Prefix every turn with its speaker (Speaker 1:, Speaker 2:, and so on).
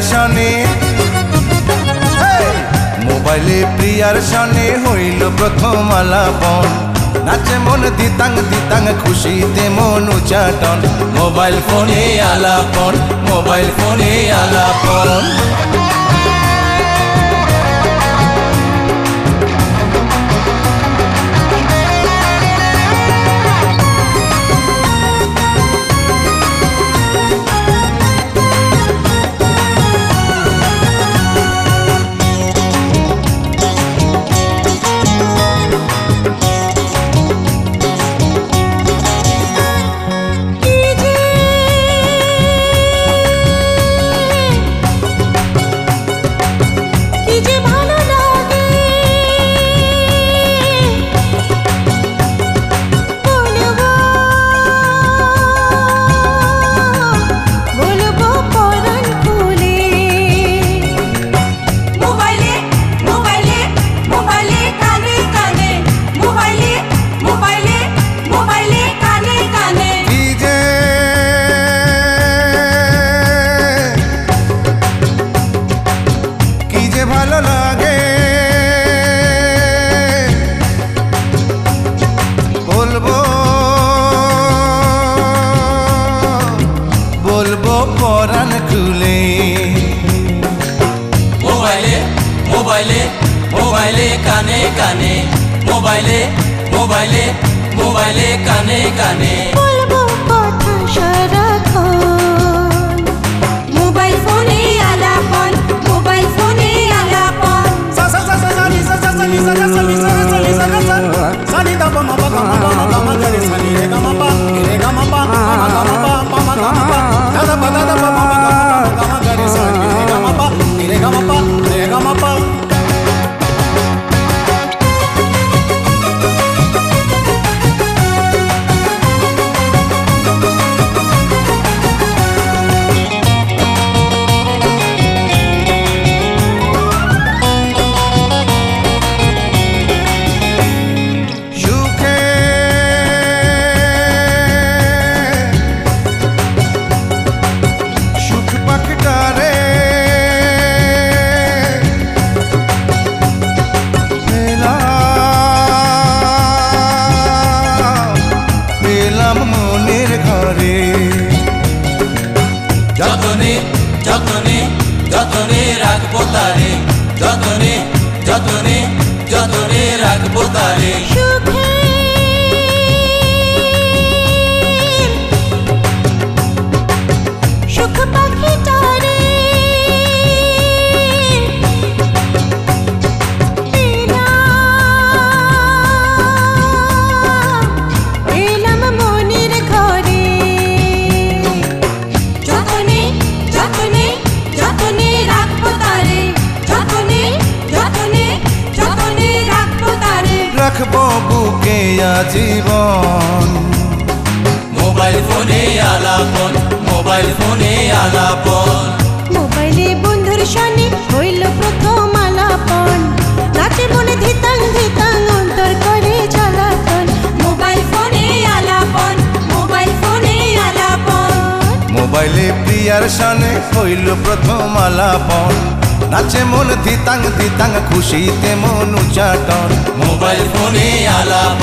Speaker 1: সনে, মোবাইলে প্রিয়ার সনে হইল প্রথম আলাপন। নাচে মন দিতাং দিতাং খুশিতে মন উচাটন। মোবাইল ফোনে আলাপন, মোবাইল ফোনে আলাপন। ভালো লাগে বলবো বলবো পরাণ খুলে।
Speaker 2: মোবাইলে মোবাইলে মোবাইলে কানে কানে, মোবাইলে মোবাইলে মোবাইলে কানে কানে।
Speaker 3: বলবো কথা সারাক্ষণ, মোবাইল ফোনে আলাপন, মোবাইল ফোনে আলাপন।
Speaker 2: যতনে যতনে যতনে রাখবো তারে, যতনে যতনে যতনে রাখবো তারে।
Speaker 3: সুখ পাখিটারে এলাম মনের ঘরে। যতনে যতনে যতনে রাখবো তারে, যতনে যতনে যতনে রাখবো তারে।
Speaker 1: রাখবো বুকে আজীবন।
Speaker 2: মোবাইল ফোনে আলাপন, মোবাইল ফোনে আলাপন।
Speaker 3: মোবাইলে বন্ধুর সনে হইল প্রথম আলাপন। নাচে মনে ধিতাং ধিতাং অন্তর করে জ্বালাতন। মোবাইল ফোনে আলাপন, মোবাইল ফোনে আলাপন।
Speaker 1: মোবাইলে প্রিয়ার সনে হইল প্রথম আলাপন। নাচে মন দিতাং দিতাং খুশিতে মন উচাটন।
Speaker 2: মোবাইল ফোনে আলাপন।